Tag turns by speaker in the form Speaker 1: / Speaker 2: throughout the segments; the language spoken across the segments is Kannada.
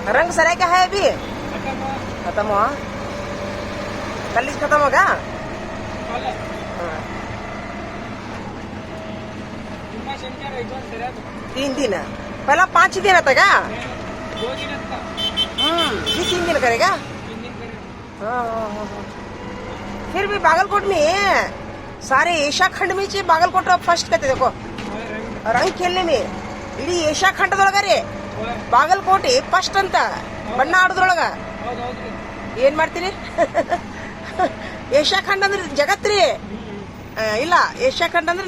Speaker 1: रंग सराय क्या है अभी? खत्म हुआ? कल खत्म होगा? हाँ। 3 दिन पहला 5 दिन आता का?
Speaker 2: 2 दिन आता.
Speaker 1: ये 3 दिन करेगा?
Speaker 2: 3 दिन करेगा.
Speaker 1: हाँ. फिर भी बागलकोट में सारे एशिया खंड में बागलकोट फर्स्ट कहते देखो रंग खेलने में इडी ಏಷ್ಯಾ ಖಂಡದೊಳಗರಿ ಬಾಗಲಕೋಟೆ ಫಸ್ಟ್ ಅಂತ ಬಣ್ಣ ಆಡೋದ್ರೊಳಗ ಏನ್ ಮಾಡ್ತೀರಿ ಏಷ್ಯಾ ಖಂಡ ಅಂದ್ರೆ ಜಗತ್ರಿ ಇಲ್ಲ ಏಷ್ಯಾ ಖಂಡ ಅಂದ್ರೆ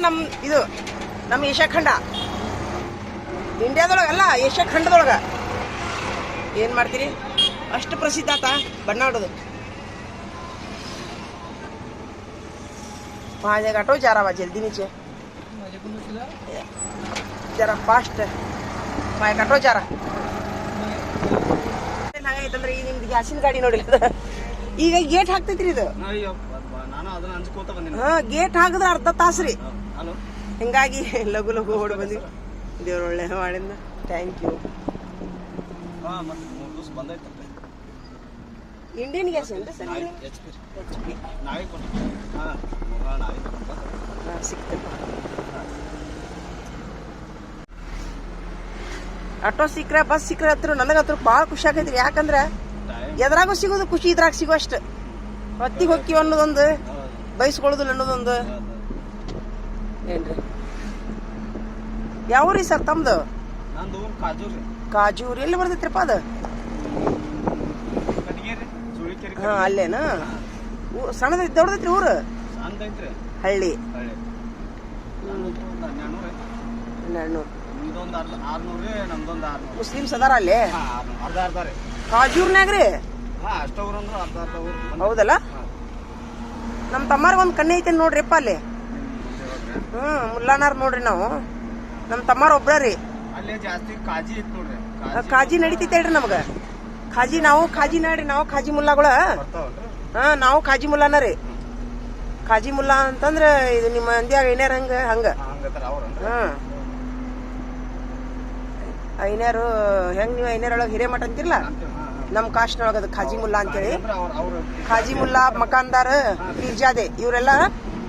Speaker 1: ನಮ್ಮ ಏಷ್ಯಾ ಖಂಡ ಇಂಡಿಯಾದೊಳಗಲ್ಲ ಏಷ್ಯಾ ಖಂಡದೊಳಗ ಏನ್ ಮಾಡ್ತೀರಿ ಅಷ್ಟು ಪ್ರಸಿದ್ಧ ಆತ ಬಣ್ಣ ಆಡೋದು वहाँ घाटो जा रहा जल्दी नीचे जरा फास्ट वहाँ घाटो जा रहा ಹಾಗಾಯ್ತಂದ್ರೆ ಈಗ ನಿಮ್ದು ಗ್ಯಾಸಿನ ಗಾಡಿ ನೋಡಿಲ್ಲ ಈಗ ಗೇಟ್ ಹಾಕ್ತೈತ್ರಿ ಇದು ಹಾ ಗೇಟ್ ಹಾಕಿದ್ರೆ ಅರ್ಧ ತಾಸ್ರಿ ಹಿಂಗಾಗಿ ಲಘು ಲಘು ಓಡಿ ಬಂದ್ವಿ ದೇವ್ರ ಒಳ್ಳೆ ಮಾಡಿಂದ ಥ್ಯಾಂಕ್ ಯು ಇಂಡಿಯನ್ ಗ್ಯಾಸ್ ಏನ್ರಿ ಸರ್ HP ಸಿಕ್ತಪ್ಪ ಆಟೋ ಸಿಕ್ಕ್ರೆ ಬಸ್ ಸಿಕ್ಕ್ರೆ ಹತ್ರ ನನಗತ್ರ ಭಾಳ ಖುಷಿ ಆಗೈತ್ರಿ ಯಾಕಂದ್ರೆ ಎದ್ರಾಗೂ ಸಿಗೋದು ಖುಷಿ ಇದ್ರಾಗ ಸಿಗೋ ಅಷ್ಟು ಹೊತ್ತಿಗೆ ಹೊಕ್ಕಿವ ಅನ್ನೋದೊಂದು ಬಯಸ್ಕೊಳ್ಳೋದಿಲ್ಲ ಅನ್ನೋದೊಂದು ಏನ್ರಿ ಯಾವ್ರಿ ಸರ್ ತಮ್ದು ಕಾಜೂರ್ ಎಲ್ಲಿ ಬರ್ತೈತ್ರಿಪ್ಪ ಅದು ಹಾ ಅಲ್ಲೇನಾ ಸಣ್ಣದ ದೊಡ್ಡದೈತ್ರಿ ಊರು ಹಳ್ಳಿ 1200 ಮುಸ್ಲಿಮ್ಸ್ ಅದಾರ ಅಲ್ಲಿ ಕಾಜೂರ್ನಾಗ್ರಿ ಹೌದಲ್ಲ ನಮ್ ತಮ್ಮಾರ್ಗ ಒಂದ್ ಕಣ್ಣೆ ಐತೆ ನೋಡ್ರಿಪ್ಪ ಅಲ್ಲಿ ಮುಲ್ಲಾನಾರ್ ನೋಡ್ರಿ ನಾವು ನಮ್ ತಮ್ಮಾರ ಒಬ್ರಿ ಕಾಜಿ ನಡಿತೈತೆ ಹೇಳ್ರಿ ನಮ್ಗ ನಾವು ಖಾಜಿ ಮುಲ್ಲಾಗಳ ನಾವು ಖಾಜಿ ಮುಲ್ಲಾನ ರೀ ಖಾಜಿ ಮುಲ್ಲಾ ಅಂತಂದ್ರ ಇದು ನಿಮ್ಮ ಮಂದ್ಯಾಗ ಐನ್ಯಾರ ಹಂಗ ಐನ್ಯಾರು ಹೆಂಗ್ ನೀವು ಐನ್ಯಾರೊಳಗೆ ಹಿರೇಮಠ ಅಂತಿರ್ಲ ನಮ್ ಕಾಸ್ಟ್ನೊಳಗ ಅದು ಖಾಜಿ ಮುಲ್ಲಾ ಅಂತೇಳಿ ಖಾಜಿ ಮುಲ್ಲಾ ಮಕಾನ್ದಾರ್ ಪೀರ್ಜಾದೆ ಇವರೆಲ್ಲ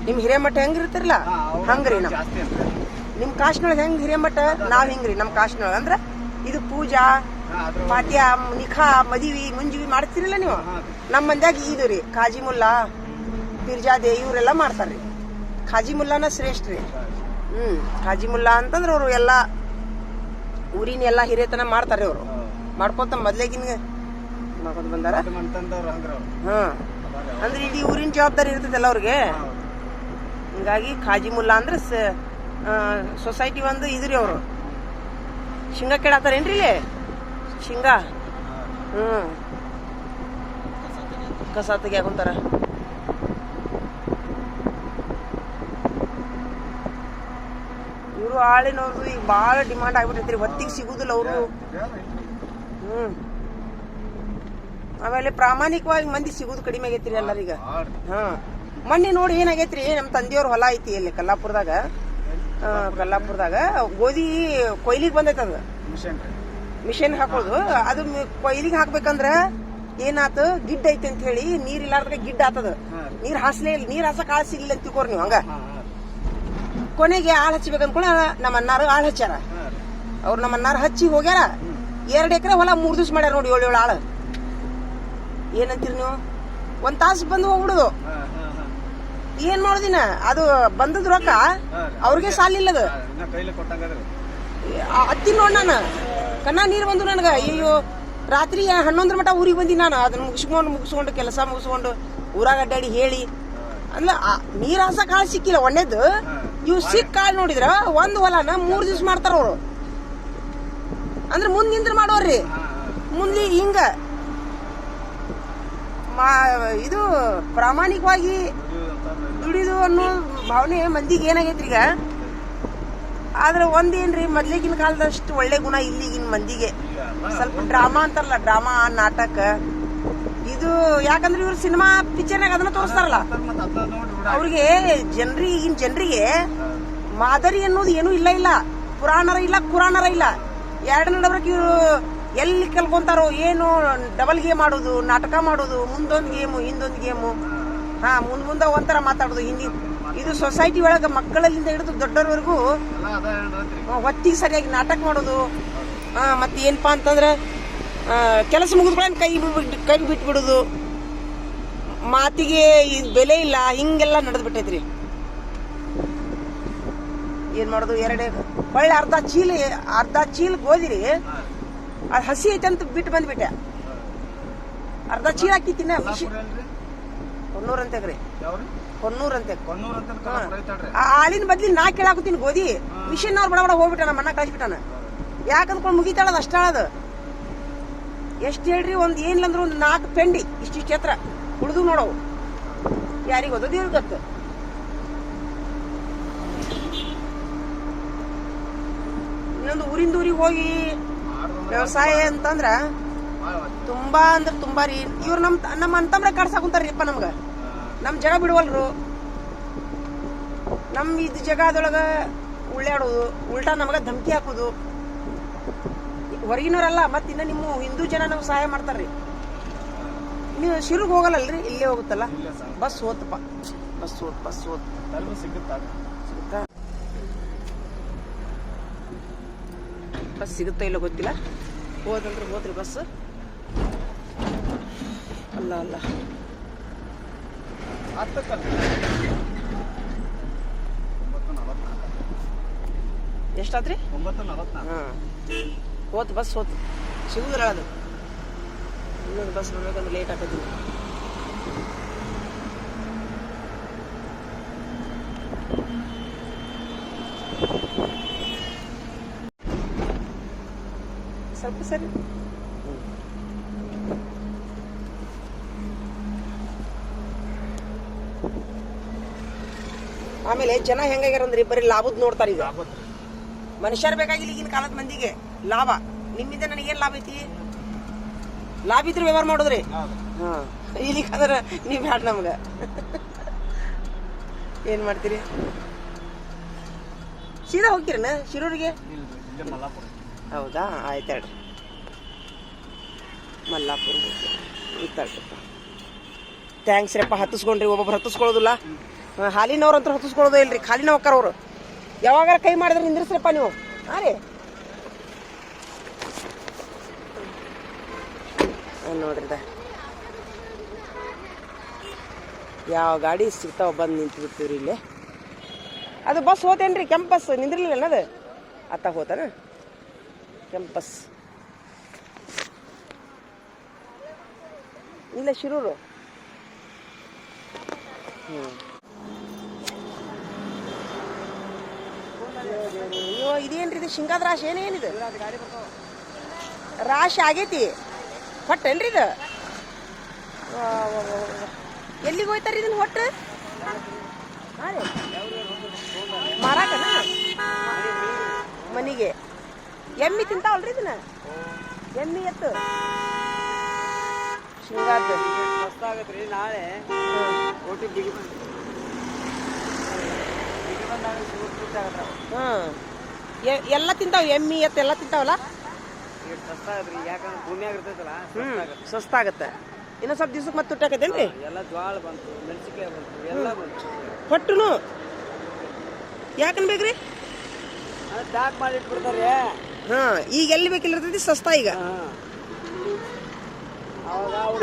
Speaker 1: ನಿಮ್ ಹಿರೇಮಠ ಹೆಂಗಿರ್ತಿರ್ಲ ಹಂಗ್ರಿ ನಿಮ್ ಕಾಸ್ಟ್ನೊಳಗೆ ಹೆಂಗ್ ಹಿರೇಮಠ ನಾವ್ ಹಿಂಗ್ರಿ ನಮ್ ಕಾಸ್ಟ್ನೊಳಗ ಅಂದ್ರ ಇದು ಪೂಜಾ ಪಾಟ್ಯ ನಿಖಾ ಮದಿವಿ ಮುಂಜಿವಿ ಮಾಡ್ತಿರಲ್ಲ ನೀವು ನಮ್ಮ ಮಂದ್ಯಾಗ ಇದು ರೀ ಖಾಜಿ ಮುಲ್ಲಾ ಪಿರ್ಜಾದೆ ಇವರೆಲ್ಲ ಮಾಡ್ತಾರ್ರಿ ಖಾಜಿ ಮುಲ್ಲಾನ ಶ್ರೇಷ್ಠ ರೀ ಖಾಜಿ ಮುಲ್ಲಾ ಅಂತಂದ್ರ ಅವ್ರು ಎಲ್ಲಾ ಊರಿನ ಎಲ್ಲಾ ಹಿರಿಯತನ ಮಾಡ್ತಾರ್ರಿ ಅವ್ರು ಮಾಡ್ಕೊತ ಮೊದ್ಲೇಗಿನ ಮಾಡ್ಕೊತ ಬಂದಾರ ಅಂದ್ರೆ ಇಡೀ ಊರಿನ ಜವಾಬ್ದಾರಿ ಇರ್ತದಲ್ಲ ಅವ್ರಿಗೆ ಹಿಂಗಾಗಿ ಖಾಜಿ ಮುಲ್ಲಾ ಅಂದ್ರೆ ಸೊಸೈಟಿ ಒಂದು ಇದ್ರಿ ಅವರು ಶೇಂಗಾ ಕೇಳಾತಾರೇನ್ರಿ ಇಲ್ಲಿ ಶೇಂಗಾ ಕಸ ತೆಗಿಯಾಕ ಕುಂತಾರ ಇವರು ಆಳಿನವ್ರದ್ದು ಈಗ ಬಾಳ ಡಿಮಾಂಡ್ ಆಗ್ಬಿಟ್ಟೈತ್ರಿ ಹೊತ್ತಿಗೆ ಸಿಗುದಿಲ್ಲ ಅವರು ಆಮೇಲೆ ಪ್ರಾಮಾಣಿಕವಾಗಿ ಮಂದಿ ಸಿಗುದು ಕಡಿಮೆ ಆಗೈತ್ರಿ ಎಲ್ಲರೀಗ ಮೊನ್ನೆ ನೋಡಿ ಏನಾಗೈತ್ರಿ ನಮ್ ತಂದೆಯವ್ರ ಹೊಲ ಐತಿ ಇಲ್ಲಿ ಕಲ್ಲಾಪುರದಾಗ ಗೋಧಿ ಕೊಯ್ಲಿಗೆ ಬಂದೈತ ಅದ ಮಿಷನ್ ಹಾಕೋದು ಅದು ಕೊಯ್ಲಿಗೆ ಹಾಕ್ಬೇಕಂದ್ರ ಏನಾತ ಗಿಡ್ಡ ಐತಿ ಅಂತ ಹೇಳಿ ನೀರ್ ಇಲ್ಲಾರ್ದಾಗ ಗಿಡ್ಡ ಆತದ ನೀರ್ ಹಾಸಕ್ ಆಳ್ ಸಿಗ್ಲಿಲ್ಲ ಅಂತ ತಿಳ್ಕೋರ್ ನೀವು ಹಂಗ ಕೊನೆಗೆ ಆಳ್ ಹಚ್ಚಿಬೇಕು ಅನ್ಕೊಂಡ ನಮ್ಮ ಅನ್ನಾರು ಆಳ್ ಹಚ್ಚಾರ ಅವ್ರು ನಮ್ಮ ಅನ್ನಾರು ಹಚ್ಚಿ ಹೋಗ್ಯಾರ 2 ಎಕರೆ ಹೊಲ 3 ದಿವ್ಸ ಮಾಡ್ಯಾರ ನೋಡಿ 7 ಆಳ್ ಏನಂತೀರಿ ನೀವು 1 ತಾಸು ಬಂದು ಹೋಗ್ಬಿಡುದು ಏನ್ ಮಾಡೋದಿನ ಅದು ಬಂದದ್ ರೊಕ್ಕ ಅವ್ರಿಗೆ ಸಾಲಿಲ್ಲದ ಹತ್ತಿ ನೋಡ್ ನಾನು ಕನ್ನ ನೀರ್ ಬಂದು ನನಗ ಅಯ್ಯೋ ರಾತ್ರಿ 11 ಮಟ ಊರಿಗೆ ಬಂದಿ ನಾನು ಅದನ್ನ ಮುಗಿಸ್ಕೊಂಡು ಕೆಲಸ ಮುಗಿಸ್ಕೊಂಡು ಊರಾಗ ಅಡ್ಡಾಡಿ ಹೇಳಿ ಅಂದ್ರ ನೀರ್ ಹಾಸ ಕಾಳು ಸಿಕ್ಕಿಲ್ಲ ಒಣ್ಣೆದ್ದು ಇವ್ ಸಿಕ್ ಕಾಳು ನೋಡಿದ್ರ ಒಂದ್ ಹೊಲನ 3 ದಿವ್ಸ ಮಾಡ್ತಾರ ಅವ್ರು ಅಂದ್ರ ಮುಂದ್ ನಿಂದ್ರ ಮಾಡೋರ್ರಿ ಮುಂದೆ ಹಿಂಗ ಇದು ಪ್ರಾಮಾಣಿಕವಾಗಿ ದುಡಿದು ಅನ್ನೋ ಭಾವನೆ ಮಂದಿಗೆ ಏನಾಗೈತ್ರಿ ಈಗ ಆದ್ರೆ ಒಂದೇನ್ರಿ ಮೊದ್ಲಿಗಿನ ಕಾಲದಷ್ಟು ಒಳ್ಳೆ ಗುಣ ಇಲ್ಲಿಗಿನ ಮಂದಿಗೆ ಸ್ವಲ್ಪ ಡ್ರಾಮಾ ಅಂತಾರಲ್ಲ ಡ್ರಾಮಾ ನಾಟಕ ಇದು ಯಾಕಂದ್ರೆ ಇವ್ರು ಸಿನಿಮಾ ಪಿಕ್ಚರ್ನಾಗ ಅದನ್ನ ತೋರಿಸ್ತಾರಲ್ಲ ಅವ್ರಿಗೆ ಈಗಿನ ಜನರಿಗೆ ಮಾದರಿ ಅನ್ನೋದು ಏನೂ ಇಲ್ಲ ಪುರಾಣರ ಇಲ್ಲ ಕುರಾಣರ ಇಲ್ಲ 2 ನಡಬರಕ್ಕೆ ಇವರು ಎಲ್ಲಿ ಕಲ್ಕೊಂತಾರೋ ಏನು ಡಬಲ್ ಗೇಮ್ ಆಡೋದು, ನಾಟಕ ಮಾಡೋದು, ಮುಂದೊಂದು ಗೇಮು ಹಿಂದೊಂದು ಗೇಮು, ಮುಂದೆ ಒಂಥರ ಮಾತಾಡೋದು ಹಿಂದಿ. ಇದು ಸೊಸೈಟಿ ಒಳಗೆ ಮಕ್ಕಳಲ್ಲಿಂದ ಹಿಡಿದು ದೊಡ್ಡವರೆಗೂ ಹೊತ್ತಿಗೆ ಸರಿಯಾಗಿ ನಾಟಕ ಮಾಡೋದು. ಮತ್ತೆ ಏನಪ್ಪಾ ಅಂತಂದ್ರೆ ಕೆಲಸ ಮುಗಿದ್ಕೊಳ್ಳಿ ಕೈ ಬಿಟ್ಬಿಡೋದು, ಮಾತಿಗೆ ಬೆಲೆ ಇಲ್ಲ, ಹಿಂಗೆಲ್ಲ ನಡೆದು ಬಿಟ್ಟೈತ್ರಿ. ಏನ್ ಮಾಡೋದು, ಹೊಳ್ಳಿ ಅರ್ಧ ಚೀಲ ಗೋದಿರಿ ಅದು ಹಸಿ ಐತೆ ಅಂತ ಬಿಟ್ಟು ಬಂದ್ಬಿಟ್ಟೆ. ಅರ್ಧ ಚೀಲ ಹಾಕಿತ್ತಿನ ಹೊನ್ನೂರ್ ಅಂತೆಗ್ರಿ, ಹೊನ್ನೂರ್ ಅಂತೆ. ಹಾಲಿನ ಬದ್ಲಿ ನಾ ಕೇಳಾಕತ್ತೀನಿ ಗೋಧಿ. ಮಿಷಿನ್ ಅವ್ರು ಬಡ ಹೋಗ್ಬಿಟ್ಟ, ನಮ್ಮ ಅಣ್ಣ ಕಳಿಸ್ಬಿಟ್ಟಾನ. ಯಾಕಂದ್ಕೊಂಡು ಮುಗಿತಾಳದ ಅಷ್ಟಾಳದ. ಎಷ್ಟು ಹೇಳ್ರಿ, ಒಂದ್ ಏನಿಲ್ಲ ಅಂದ್ರೆ ಒಂದು 4 ಪೆಂಡಿ ಇಷ್ಟಿಷ್ಟು ಎತ್ತರ ಉಳಿದು ನೋಡವು. ಯಾರಿಗೆ ಓದೋದು ಇವ್ರಿಗೆ ಗೊತ್ತು. ಇನ್ನೊಂದು ಊರಿಂದ ಊರಿಗೆ ಹೋಗಿ ವ್ಯವಸಾಯ ಅಂತಂದ್ರ ತುಂಬಾ ಅಂದ್ರೆ ತುಂಬಾ ರೀ. ಇವ್ರು ನಮ್ಮ ಅಂತಂಬ್ರ ಕಾಡ್ಸಾಕುಂತಾರ್ರಿಪ್ಪ ನಮ್ಗ. ನಮ್ ಜಾಗ ಬಿಡುವಲ್ರು. ನಮ್ ಇದು ಜಾಗದೊಳಗ ಉಳ್ಳಾಡೋದು, ಉಲ್ಟಾ ನಮಗ ಧಮಕಿ ಹಾಕೋದು. ಹೊರಗಿನವರಲ್ಲ, ಮತ್ತಿನ್ನ ನಿಮ್ಮ ಹಿಂದೂ ಜನ ನಮ್ಗೆ ಸಹಾಯ ಮಾಡ್ತಾರ್ರಿ. ನೀವು ಶಿರುಗ್ ಹೋಗಲ್ಲಲ್ರಿ, ಇಲ್ಲೇ ಹೋಗುತ್ತಲ್ಲ. ಬಸ್ ಹೋತಪ್ಪ, ಬಸ್ ಹೋತ್ ಬಸ್ ಸಿಗುತ್ತಾ ಇಲ್ಲ ಗೊತ್ತಿಲ್ಲ. ಹೋದಂದ್ರೆ ಹೋದ್ರಿ ಬಸ್. ಅಲ್ಲ ಎಷ್ಟಾದ್ರಿ? 9:44. ಹೋತ್ ಬಸ್ ಹೋತ್, ಸಿಗುದಿಲ್ಲ ಅದು. ಇನ್ನೊಂದು ಬಸ್ ಬರ್ಬೇಕಂದ್ರೆ ಲೇಟ್ ಆಗ್ತದೆ. ಸ್ವಲ್ಪ ಸರಿ. ಆಮೇಲೆ ಜನ ಹೆಂಗಾಗ್ಯಾರಂದ್ರಿ, ಬರೀ ಲಾಭದ್ ನೋಡ್ತಾರ. ಈಗ ಮನುಷ್ಯರ್ ಬೇಕಾಗಿಲ್ಲ ಈಗಿನ ಕಾಲದ ಮಂದಿಗೆ. ಲಾಭ ನಿಮ್ಮಿಂದ ನನಗೇನ್ ಲಾಭ ಐತಿ? ಲಾಭ ಇದ್ರೆ ವ್ಯವಹಾರ ಮಾಡೋದ್ರಿ. ಇಲ್ಲಿಗಾದ್ರ ನೀವ್ ಬ್ಯಾಡ ನಮ್ಗ. ಏನ್ ಮಾಡ್ತೀರಿ? ಸೀದಾ ಹೋಗ್ತೀರನ ಶಿರೂರಿಗೆ? ಹೌದಾ, ಆಯ್ತು ಹೇಳ್ರಿ. ಮಲ್ಲಾಪುರ ಇತ್ತಲ್ರಿಪ್ಪ. ಥ್ಯಾಂಕ್ಸ್ ರೀಪ್ಪ, ಹತ್ತಿಸ್ಕೊಂಡ್ರಿ. ಒಬ್ಬೊಬ್ರು ಹತ್ತಿಸ್ಕೊಳ್ಳೋದಿಲ್ಲ. ಹಾಲಿನವ್ರಂತೂ ಹತ್ತಿಸ್ಕೊಳ್ಳೋದು ಇಲ್ರಿ, ಖಾಲಿನ ಹೋಗ್ತಾರ ಅವ್ರು. ಯಾವಾಗಾರ ಕೈ ಮಾಡಿದ್ರೆ ನಿಂದ್ರಿಸ್ರಪ್ಪ ನೀವು. ರೀ ನೋಡ್ರಿದ ಯಾವ ಗಾಡಿ ಸಿಗ್ತಾವ ಬಂದು ನಿಂತು ಬಿಡ್ತೀವ್ರಿ ಇಲ್ಲೇ. ಅದು ಬಸ್ ಹೋತೇನ್ರಿ, ಕೆಂಪ್ ಬಸ್ ನಿಂದಿರ್ಲಿಲ್ಲ ಅನ್ನೋದು. ಅತ್ತ ಹೋತಾನ ಕೆಂಪ್ ಬಸ್. ಇಲ್ಲ ಶಿರೂರು. ಅಯ್ಯೋ ಇದೇನ್ರಿ, ಇದು ಶೇಂಗಾದ ರಾಶಿ ಏನೇನಿದು? ರಾಶಿ ಆಗೈತಿ ಹೊಟ್ಟೇನ್ರಿ ಇದು? ಎಲ್ಲಿಗೆ ಹೋಯ್ತಾರ ಇದನ್ನ ಹೊಟ್ಟು? ಮಾರಾಕನ ಮನಿಗೆ. ಎಮ್ಮಿ ತಿಂತಾವಲ್ರಿ ಇದನ್ನ? ಎಮ್ಮಿ ಎತ್ತು ಶೇಂಗಾದ
Speaker 2: ಆಗತ್ರಿ. ನಾಳೆ
Speaker 1: ಎಲ್ಲ ತಿಂತಾವ, ಎಮ್ಮಿ ಎತ್ತು ಎಲ್ಲ ತಿಂತಾವಲ್ಲ.
Speaker 2: ಯಾಕಂದ್ರೆ ಭೂಮಿಯಾಗ ಇರ್ತೈತಲ್ಲ,
Speaker 1: ಸಸ್ತಾಗತ್ತೆ. ಇನ್ನೊಂದ್ ಸ್ವಲ್ಪ ದಿವ್ಸಕ್ಕೆ ಮತ್ತೆ ತುಟ್ಟಾಕತ್ತೇನ್ರಿ?
Speaker 2: ಎಲ್ಲ ಜ್ವಾಳ ಬಂತು, ಮೆಣಸಿಕಾಯಿ ಬಂತು, ಎಲ್ಲ ಬಂತು.
Speaker 1: ಹೊಟ್ಟುನು ಯಾಕನ್ ಬೇಕ್ರಿ?
Speaker 2: ಪ್ಯಾಕ್ ಮಾಡಿ ಇಟ್ಬಿಡ್ತಾರೆ.
Speaker 1: ಈಗ ಎಲ್ಲಿ ಬೇಕಿಲ್ಲರ್ತೈತಿ ಸಸ್ತಾ ಈಗ.
Speaker 2: ಅವಾಗ ಅವ್ರ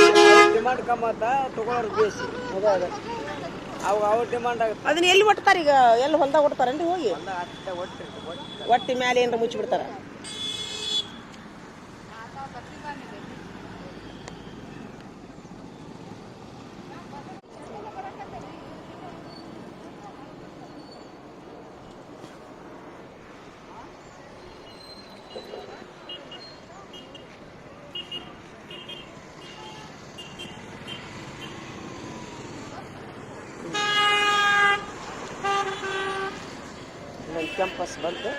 Speaker 2: ಡಿಮಾಂಡ್ ಕಮ್ಮತ್ತ, ತಗೊಳ್ಳೋರು ಬೇಸಿ. ಅವಾಗ ಅವ್ರ ಡಿಮಾಂಡ್ ಆಗುತ್ತೆ.
Speaker 1: ಅದನ್ನ ಎಲ್ಲಿ ಒಟ್ತಾರ ಈಗ? ಎಲ್ಲಿ ಹೊಲ್ದಾಗ ಒಟ್ತಾರೇನ್ರಿ? ಹೋಗಿ ಒಟ್ಟಿ ಮ್ಯಾಲೆ ಏನಾರ ಮುಚ್ಚಿಬಿಡ್ತಾರ. ಕ್ಯಾಂಪಸ್ ಬಂತು.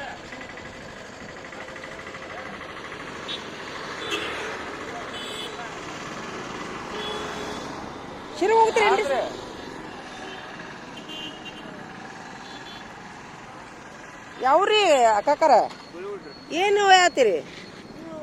Speaker 1: ಶಿರು ಹೋಗ್ತೀರೇನ್ರಿ? ಯಾವ್ರಿ ಕಾಕಾರ? ಏನು ಹೇಳ್ತೀರಿ?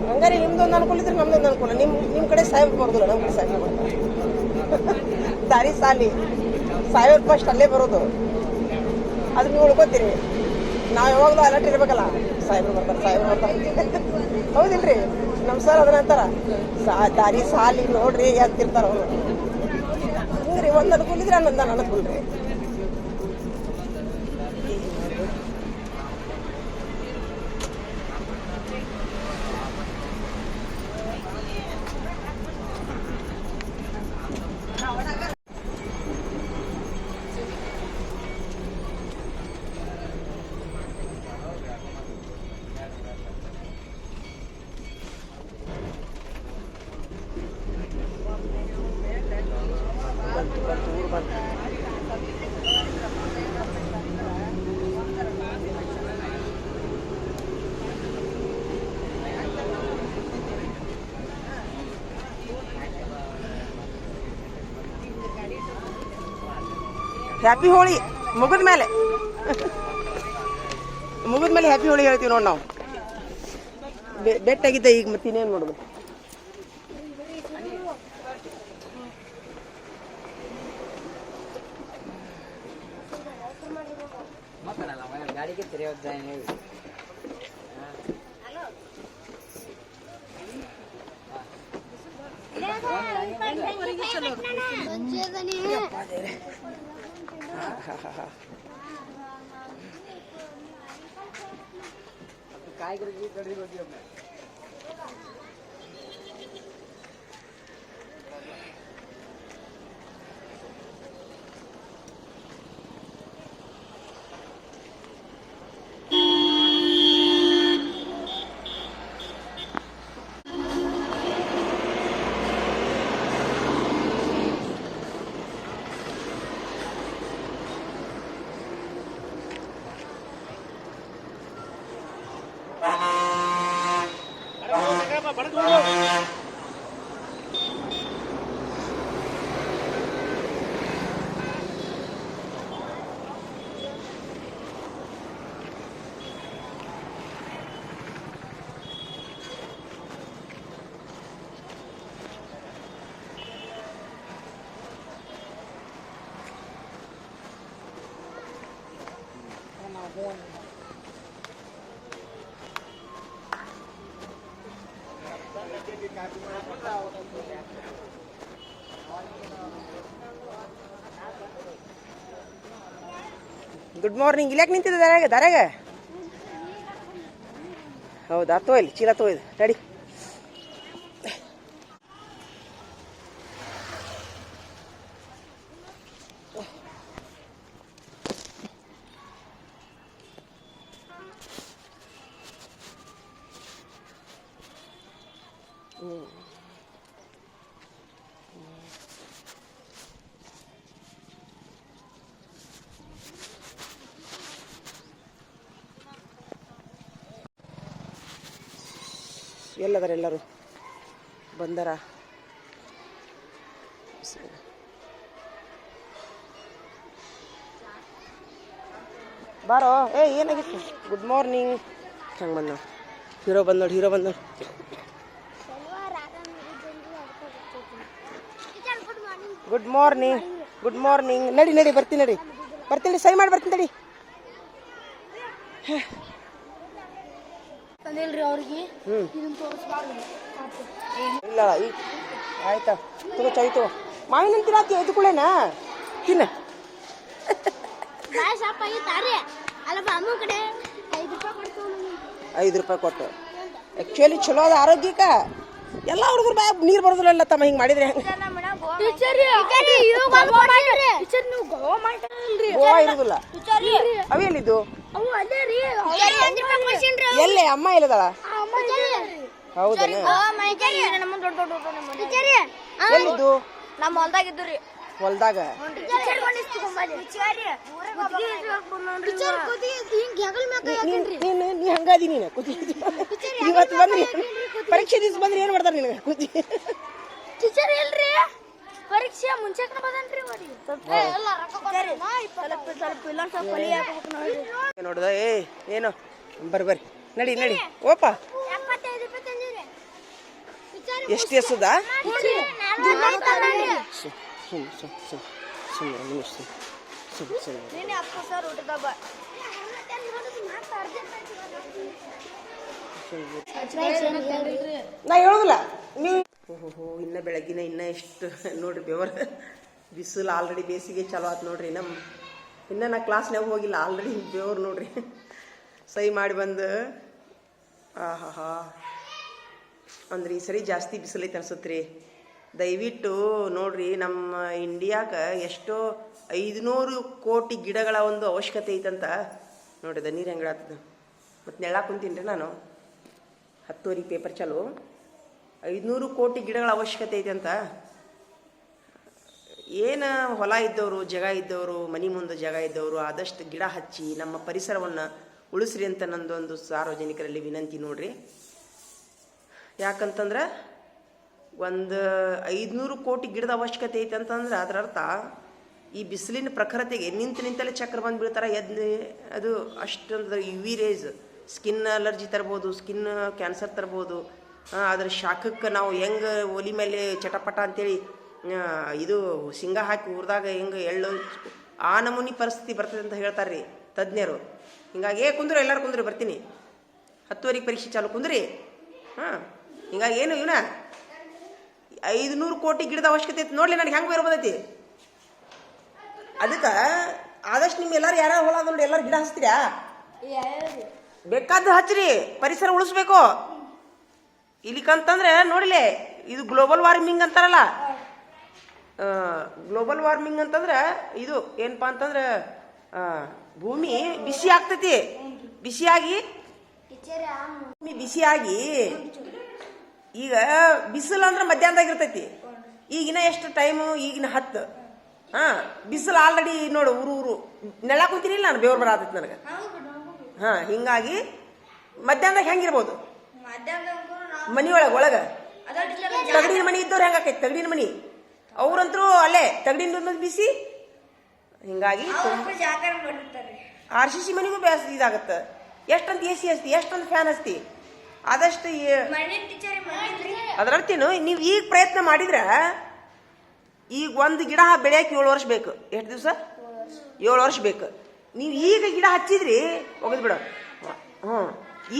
Speaker 1: ಹಂಗ ಹಂಗಾರೆ ನಿಮ್ದೊಂದು ಅನುಕೂಲ ಇದ್ರೆ ನಮ್ದೊಂದು ಅನುಕೂಲ. ನಿಮ್ಮ ಕಡೆ ಸಾಹೇಬ್ ಬರೋದಿಲ್ಲ, ನಮ್ಮ ಕಡೆ ಸಾಹೇಬ್ ಬರ್ತಾರೆ. ದಾರಿ ಸಾಲಿ ಸಾಹೇಬ್ ಫಸ್ಟ್ ಅಲ್ಲೇ ಬರೋದು, ಅದು ನೀವು ಉಳ್ಕೋತೀರಿ. ನಾವು ಯಾವಾಗಲೂ ಅಲರ್ಟ್ ಇರ್ಬೇಕಲ್ಲ, ಸಾಹೇಬ್ರು ಬರ್ತಾರೆ. ಹೌದಿಲ್ರಿ? ನಮ್ಮ ಸರ್ ಅದನ್ನ ಅಂತಾರ, ದಾರಿ ಸಾಲಿ ನೋಡ್ರಿ ಅಂತಿರ್ತಾರ ಅವರು. ಹಿಂಗ್ರಿ, ಒಂದು ಅನುಕೂಲ ಇದ್ರೆ ಅನ್ನೊಂದು ಅನುಕೂಲ ರೀ. ಹ್ಯಾಪಿ ಹೋಳಿ ಮುಗಿದ ಮೇಲೆ ಹ್ಯಾಪಿ ಹೋಳಿ ಹೇಳ್ತೀವಿ ನೋಡಿ ನಾವು. ಬೆಟ್ಟಾಗಿದ್ದೆ ಈಗ ಮತ್ತೆ ಇನ್ನೇನು ಮಾಡೋದು.
Speaker 2: ಗಾಡಿಗೆ ತೆರೆಯೋದು ಕಾಯಿಗರಿಗೆ ಕಡಿಮೆ ಹೋಗಿ
Speaker 1: ಗುಡ್ ಮಾರ್ನಿಂಗ್. ಇಲ್ಯಾಕೆ ನಿಂತಿದ್ದೆ ದಾರ್ಯಾಗ? ಹೌದಾ, ತೋಯ್ಲಿ ಚೀಲ ತೋಯ್ದು ತಡಿ. ಎಲ್ಲದಾರ ಎಲ್ಲರೂ ಬಂದಾರ. ಬಾರೋ. ಏನಾಗಿತ್ತು? Good morning. ಹಂಗೆ ಬಂದ ಹೀರೋ ಬಂದ್ ನೋಡಿ. Good morning. ನಡಿ ಬರ್ತೀನಿ ಸೈ ಮಾಡಿ ಬರ್ತೀನಿ ತಡಿ. ಇಲ್ಲ ಈಗ ಆಯ್ತಾ, ತಗೋ ಚಾಯ್ ತಗೋ. ಮಾವಿನ ತಿನ್ನಾತಿ ಇದು ಕೂಡೇನಾ ತಿನ್ನ. 5 ರೂಪಾಯಿ ಕೊಟ್ಟು ಆ್ಯಕ್ಚುಲಿ ಚಲೋ ಅದ ಆರೋಗ್ಯಕ್ಕೆ. ಎಲ್ಲ ಹುಡುಗರು ಬಾಯ ನೀರು ಬರೋದಿಲ್ಲ ತಮ್ಮ, ಹಿಂಗೆ ಮಾಡಿದ್ರೆ ಹೆಂಗೆ? ಗೋವಾ ಇರುದಿಲ್ಲ. ಅವೆಲ್ಲಿದ್ದು? ಎಲ್ಲೇ ಅಮ್ಮ ಎಲ್ಲದಾಳ? ಹೌದಾ? ಎಲ್ಲಿದ್ದು?
Speaker 3: ನಮ್ಮ ಹೊಲ್ದಾಗಿದ್ದು ರೀ.
Speaker 1: ಹೊಲ್ದಾಗ ನೀ ಹಂಗಾದಿ ನೀನು ಕುದಿ. ಇವತ್ತು ಬಂದ್ರಿ ಪರೀಕ್ಷೆ ದಿವಸ ಬಂದ್ರಿ ಏನ್ ಮಾಡ್ತಾರ ನಿನಗೆ ಕುದಿ?
Speaker 3: ಟೀಚರ್ ಇಲ್ರಿ, ಪರೀಕ್ಷೆ ಮುಂಚೆ ಬಂದನ್ರಿ.
Speaker 1: ನೋಡುದ ಏನು ಬರ್ರಿ ನಡಿ ಓಪ.
Speaker 3: 75 ರೂಪಾಯಿ ತಂದಿರಿ.
Speaker 1: ಎಷ್ಟು ಎಸದ ನಾ ಹೇಳುದಿಲ್ಲ ನೀವು ಓಹೋ ಇನ್ನ ಬೆಳಗ್ಗಿನ ಇನ್ನ ಎಷ್ಟು ನೋಡ್ರಿ ಬೆವರ್ ಬಿಸಿಲು ಆಲ್ರೆಡಿ ಬೇಸಿಗೆ ಚಲೋ ಆಯ್ತು ನೋಡ್ರಿ ಇನ್ನ ನಾ ಕ್ಲಾಸ್ನಾಗ ಹೋಗಿಲ್ಲ ಆಲ್ರೆಡಿ ಬೆವರು ನೋಡ್ರಿ ಸಹಿ ಮಾಡಿ ಬಂದು ಆಹಾ ಅಂದ್ರೆ ಈ ಸರಿ ಜಾಸ್ತಿ ಬಿಸಿಲೈತೆ ಅನ್ಸುತ್ತೆ ರೀ. ದಯವಿಟ್ಟು ನೋಡ್ರಿ ನಮ್ಮ ಇಂಡಿಯಾಕ್ಕೆ ಎಷ್ಟೋ 500 ಕೋಟಿ ಗಿಡಗಳ ಒಂದು ಅವಶ್ಯಕತೆ ಐತಂತ ನೋಡಿದ ನೀರು ಹೆಂಗಾಗ್ತದೆ ಮತ್ತು ನೆಳ ಕುಂತೀನಿ ರೀ ನಾನು 10 ಪೇಪರ್ ಚಾಲು 500 ಕೋಟಿ ಗಿಡಗಳ ಅವಶ್ಯಕತೆ ಐತೆ ಅಂತ. ಏನು ಹೊಲ ಇದ್ದವರು ಜಾಗ ಇದ್ದವರು ಮನೆ ಮುಂದೆ ಜಾಗ ಇದ್ದವರು ಆದಷ್ಟು ಗಿಡ ಹಚ್ಚಿ ನಮ್ಮ ಪರಿಸರವನ್ನು ಉಳಿಸ್ರಿ ಅಂತ ನಂದೊಂದು ಸಾರ್ವಜನಿಕರಲ್ಲಿ ವಿನಂತಿ ನೋಡ್ರಿ. ಯಾಕಂತಂದ್ರೆ ಒಂದು 500 ಕೋಟಿ ಗಿಡದ ಅವಶ್ಯಕತೆ ಐತೆ ಅಂತಂದ್ರೆ ಅದರ ಅರ್ಥ ಈ ಬಿಸಿಲಿನ ಪ್ರಖರತೆಗೆ ನಿಂತಲ್ಲೇ ಚಕ್ರ ಬಂದು ಬೀಳ್ತಾರೆ ಅದು ಅಷ್ಟೊಂದು UV ರೇಸ್ ಸ್ಕಿನ್ ಅಲರ್ಜಿ ತರ್ಬೋದು, ಸ್ಕಿನ್ ಕ್ಯಾನ್ಸರ್ ತರ್ಬೋದು. ಅದ್ರ ಶಾಖಕ್ಕೆ ನಾವು ಹೆಂಗೆ ಒಲಿ ಮೇಲೆ ಚಟಪಟ ಅಂತೇಳಿ ಇದು ಶೇಂಗಾ ಹಾಕಿ ಹುರಿದಾಗ ಹೆಂಗೆ ಎಳ್ಳು ಆ ನಮೂನಿ ಪರಿಸ್ಥಿತಿ ಬರ್ತದೆ ಅಂತ ಹೇಳ್ತಾರೆ ರೀ ತಜ್ಞರು. ಹಿಂಗಾಗಿ ಕುಂದ್ರು ಎಲ್ಲರೂ ಕುಂದ್ರಿ ಬರ್ತೀನಿ 10ವರೆಗೆ ಪರೀಕ್ಷೆ ಚಾಲು ಕುಂದ್ರಿ. ಹಿಂಗಾಗಿ ಏನು ಇವನ 500 ಕೋಟಿ ಗಿಡದ ಅವಶ್ಯಕತೆ ಐತಿ ನೋಡ್ಲಿ ನನಗೆ ಹೆಂಗೆ ಬರ್ಬೋದೈತಿ. ಅದಕ್ಕೆ ಆದಷ್ಟು ನಿಮ್ಮ ಎಲ್ಲರೂ ಯಾರು ಹೊಲ ನೋಡಿ ಎಲ್ಲರೂ ಗಿಡ ಹಚ್ತೀರಾ ಬೇಕಾದ ಹಚ್ಚ್ರಿ, ಪರಿಸರ ಉಳಿಸ್ಬೇಕು. ಇಲ್ಲಿಕಂತಂದ್ರೆ ನೋಡಿಲೆ ಇದು ಗ್ಲೋಬಲ್ ವಾರ್ಮಿಂಗ್ ಅಂತಾರಲ್ಲ, ಗ್ಲೋಬಲ್ ವಾರ್ಮಿಂಗ್ ಅಂತಂದ್ರೆ ಇದು ಏನಪ್ಪಾ ಅಂತಂದ್ರೆ ಭೂಮಿ ಬಿಸಿ ಆಗ್ತೈತಿ. ಬಿಸಿಯಾಗಿ ಭೂಮಿ ಬಿಸಿಯಾಗಿ ಈಗ ಬಿಸಿಲು ಅಂದ್ರೆ ಮಧ್ಯಾಹ್ನದಾಗ ಇರ್ತೈತಿ. ಈಗಿನ ಎಷ್ಟು ಟೈಮು ಈಗಿನ 10 ಬಿಸಿಲು ಆಲ್ರೆಡಿ ನೋಡು ಊರು ನೆಳ ಕುಂತೀನಿ ನಾನು ಬೆವ್ರು ಬರತೈತಿ ನನಗೆ. ಹಿಂಗಾಗಿ ಮಧ್ಯಾಹ್ನದಾಗ ಹೆಂಗಿರ್ಬೋದು ಮನಿ ಒಳಗೆ ತಗಡಿನ ಮನಿ ಇದ್ದವ್ರು ಹೆಂಗಾಕೈತಿ ತಗಡಿನ ಮನಿ ಅವ್ರಂತರೂ ಅಲ್ಲೇ ತಗಡಿನ ಬಿಸಿ. ಹಿಂಗಾಗಿ RCC ಮನಿಗೂ ಬ್ಯಾಸ್ ಇದಾಗತ್ತೆ. ಎಷ್ಟಂತ AC ಹಚ್ತಿ ಎಷ್ಟೊಂದು ಫ್ಯಾನ್ ಹಚ್ತಿ ಆದಷ್ಟು ಅದರರ್ಥೇನು ನೀವು ಈಗ ಪ್ರಯತ್ನ ಮಾಡಿದ್ರೆ ಈಗ ಒಂದು ಗಿಡ ಬೆಳೆಯಕ್ಕೆ 7 ವರ್ಷ ಬೇಕು. ಎಷ್ಟು ದಿವಸ 7 ವರ್ಷ ಬೇಕು. ನೀವು ಈಗ ಗಿಡ ಹಚ್ಚಿದ್ರಿ ಹೋಗದ್ ಬಿಡ.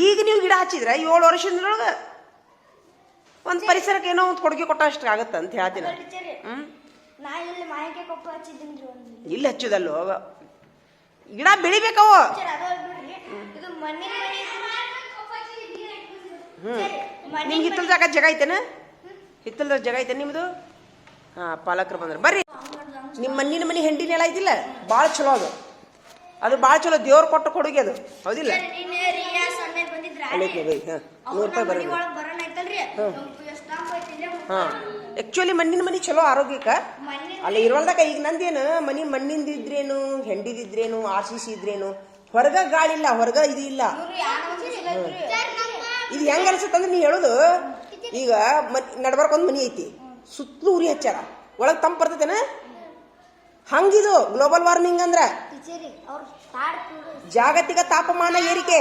Speaker 1: ಈಗ ನೀವು ಗಿಡ ಹಚ್ಚಿದ್ರೆ 7 ವರ್ಷದೊಳಗೆ ಒಂದು ಪರಿಸರಕ್ಕೆ ಏನೋ ಒಂದು ಕೊಡುಗೆ ಕೊಟ್ಟ ಅಷ್ಟು ಆಗತ್ತ ಅಂತ ಹೇಳ್ತೀನಿ. ಇಲ್ಲಿ ಹಚ್ಚುದಲ್ಲೋ ಗಿಡ ಬೆಳಿಬೇಕವು. ನಿಮ್ಗೆ ಹಿತ್ತಲ ಜಾಗ ಐತೇನ? ಹಿತ್ತಲ ಜಾಗ ಐತೆ ನಿಮ್ದು? ಪಾಲಕರು ಬಂದ್ರೆ ಬರ್ರಿ. ನಿಮ್ಮ ಮಣ್ಣಿನ ಮನೆ ಹೆಂಡಿನ ಎಲ್ಲ ಐತಿಲ್ಲ ಭಾಳ ಚಲೋ ಅದು ಭಾಳ ಚಲೋ ದೇವ್ರು ಕೊಟ್ಟು ಕೊಡುಗೆ ಅದು ಹೌದಿಲ್ಲ? 100 ರೂಪಾಯಿ ಬರೋದು. ಆಕ್ಚುಲಿ ಮಣ್ಣಿನ ಮನಿ ಚಲೋ ಆರೋಗ್ಯಕ್ಕೆ ಅಲ್ಲ ಇರುವಲ್ದಾಗ. ಈಗ ನಂದೇನು ಮನಿ ಮಣ್ಣಿಂದಿದ್ರೇನು ಹೆಂಡಿದಿದ್ರೇನು RCC ಇದ್ರೇನು ಹೊರಗ ಗಾಳಿ ಇಲ್ಲ, ಹೊರಗ ಇದು ಇಲ್ಲ. ಇದು ಹೆಂಗ ಅನ್ಸುತ್ತಂದ್ರೆ ನೀ ಹೇಳುದು ಈಗ ನಡ್ಬರ್ಕೊಂದ್ ಮನಿ ಐತಿ ಸುತ್ತಲೂ ಉರಿ ಹಚ್ಚಾರ ಒಳಗೆ ತಂಪು ಬರ್ತೈತೇನ? ಹಂಗಿದು ಗ್ಲೋಬಲ್ ವಾರ್ಮಿಂಗ್ ಅಂದ್ರ ಜಾಗತಿಕ ತಾಪಮಾನ ಏರಿಕೆ.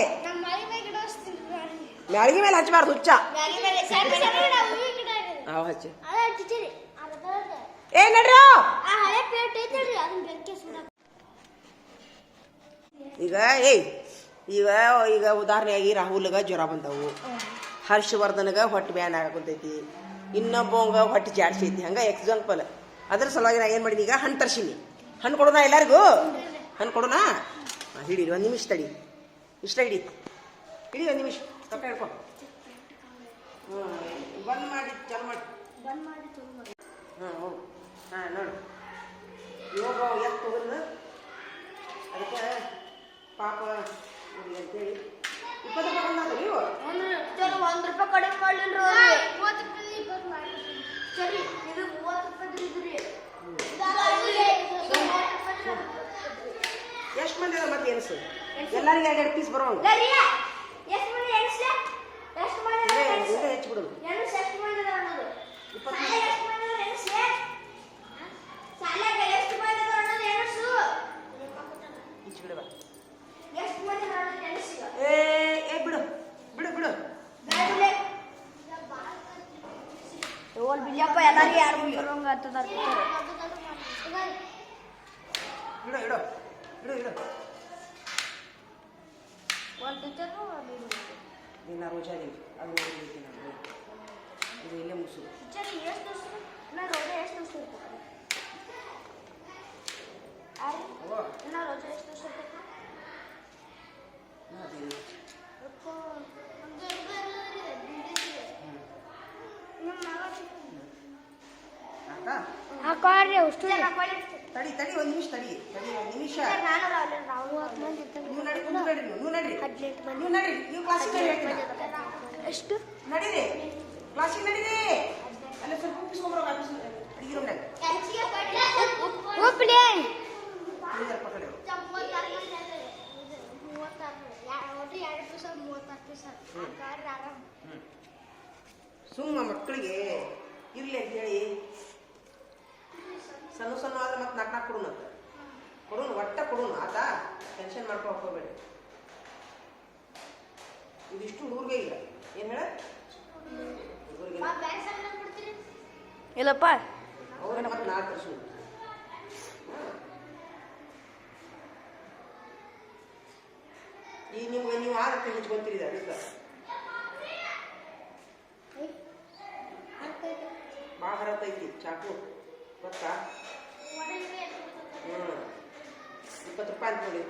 Speaker 1: ಮ್ಯಾಳಿಗೆ ಮೇಲೆ ಹಚ್ಚಬಾರ್ದು ಹುಚ್ಚ. ಏ ನಡ್ರೋ ಈಗ ಈಗ ಉದಾಹರಣೆಯಾಗಿ ರಾಹುಲ್ಗ ಜ್ವರ ಬಂದವು, ಹರ್ಷವರ್ಧನ್ಗ ಹೊಟ್ಟೆ ಬ್ಯಾನ್ ಆಗಕುಂತೈತಿ, ಇನ್ನೊಬ್ಬಂಗ ಹೊಟ್ಟೆ ಜಾಡ್ಸೈತಿ. ಹಂಗ ಎಕ್ಸಾಂಪಲ್ ಅದ್ರ ಸಲುವಾಗಿ ನಾ ಏನ್ ಮಾಡಿನಿ ಈಗ ಹಣ್ಣು ತರ್ಸಿನಿ. ಹಣ್ಣು ಕೊಡೋಣ ಎಲ್ಲರಿಗೂ? ಹಣ್ಣು ಕೊಡೋಣ? ಹಿಡೀರಿ 1 ನಿಮಿಷ ತಡಿ. ಇಷ್ಟ ಹಿಡಿ 1 ನಿಮಿಷ ತಕ್ಕ ಹಿಡ್ಕೊ. ಬಂದ್ ಮಾಡಿ ಚಾಲು ಮಾಡಿ. ನೋಡು ಯೋಗ ಎತ್ತು ಹೋಗಲ್ಲ ಅದಕ್ಕೆ ಪಾಪ ಅಂತೇಳಿ 20 ರೂಪಾಯಿ ಬಂದ ನೀವು
Speaker 3: 1 ರೂಪಾಯಿ ಕಡಿಮೆ ಮಾಡಲಿಲ್ಲ. 30 ರೂಪಾಯಿ ಸರಿ ಇದು 30 ರೂಪಾಯಿ ಇದ್ರಿ.
Speaker 1: ಎಷ್ಟು ಮಂದಿ ಅದ ಮತ್ತೆ ಎನ್ಸು ಎಲ್ಲರಿಗೆ 2 ಪೀಸ್ ಬರೋಂಗ
Speaker 3: ಎಷ್ಟು ಮಂದಿ ಎನ್ಸ್ಲೆ ಎಷ್ಟು ಮಂದಿ
Speaker 1: ಹೆಚ್ಚು ಬಿಡು.
Speaker 3: ಎಷ್ಟು ಮಂದಿ ಅನ್ನೋದು 20 ಎಷ್ಟು ಮಂದಿ ಎನ್ಸ್ಲೆ ಸಾಲಾಗ ಎಷ್ಟು ಮಂದಿ ಅನ್ನೋದು ಎನ್ಸು
Speaker 1: ಹೆಚ್ಚು ಬಿಡು.
Speaker 3: ಎಷ್ಟು ಮಂದಿ ಅನ್ನೋದು ಎನ್ಸು
Speaker 1: ಏ ಬಿಡು ಬಿಡು ಬಿಡು.
Speaker 3: ಬಿಜಪ್ಪ ಎಲ್ಲಾರು ಯಾರು ಬರೋಂಗ ಅಂತದಾರ
Speaker 1: ಇಡು ಇಡು ಇಡು ಇಡು
Speaker 3: ಒಂದು ಟೀಚರು
Speaker 1: ನೀನು ರೋಜಾ ನೀವು ಅದು ನೋಡಿದ್ದೀನಿ ನಾನು ಇದು ಇಲ್ಲೇ ಮುಗಿಸು
Speaker 3: ಟೀಚರ್ ಎಷ್ಟು ವರ್ಷ ನಾ ರೋಜಾ ಎಷ್ಟು ವರ್ಷ ಇರ್ತಾರೆ ನಾ ರೋಜಾ ಎಷ್ಟು ವರ್ಷ ಇರ್ತಾರೆ
Speaker 1: ತಡಿ ತಡಿ ಒಂದು ನಿಮಿಷ ತಡಿ ತಡಿ ಒಂದು ನಿಮಿಷ ನೀವು ನಡಿ ನೀವು ನಡ್ರಿ ನೀವು ನಡ್ರಿ ನೀವು ನಡ್ರಿ ನೀವು ಕ್ಲಾಸಿಗೆ ನಡಿ
Speaker 3: ಎಷ್ಟು
Speaker 1: ನಡೀರಿ ಕ್ಲಾಸಿಗೆ ನಡೀರಿ ಅಲ್ಲ ಸ್ವಲ್ಪ ಉಪ್ಪಿಸ್ಕೊಂಬರೋ ಅಡಿಗೆ ರೂಮ್ನಾಗ
Speaker 3: ಒಪ್ಪಲೇ
Speaker 1: ಪಕಡೆ ಸುಮ್ಮ ಮಕ್ಕಳಿಗೆ ಇರ್ಲಿ ಅಂತ ಹೇಳಿ ಸಣ್ಣ ಸಣ್ಣ ಆದ್ರೆ ಮತ್ತೆ ನಾಲ್ಕು ಕೊಡೋಣ ಕೊಡೋಣ ಒಟ್ಟ ಕೊಡೋಣ ಆತಾ ಟೆನ್ಷನ್ ಮಾಡ್ಕೊಳಕ್ ಹೋಗ್ಬೇಡಿ ಇದಿಷ್ಟು ಹುಡುಗರಿಗೆ ಇಲ್ಲ ಏನು ಹೇಳ
Speaker 4: ಇಲ್ಲಪ್ಪ
Speaker 1: ಅವ್ರಿಗೆ ಮತ್ತೆ ನಾಲ್ಕು ತರಿಸು ಈಗ ನಿಮ್ಗೆ ನೀವು ಆರಕ್ಕೆ ಹಂಚ್ಕೊಂತೀರಿ ಅದಕ್ಕೆ ಭಾಳ ಹರತೈತಿ ಚಾಕು ಗೊತ್ತಾ 20 ರೂಪಾಯಿ ಅಂತ ನೋಡಿ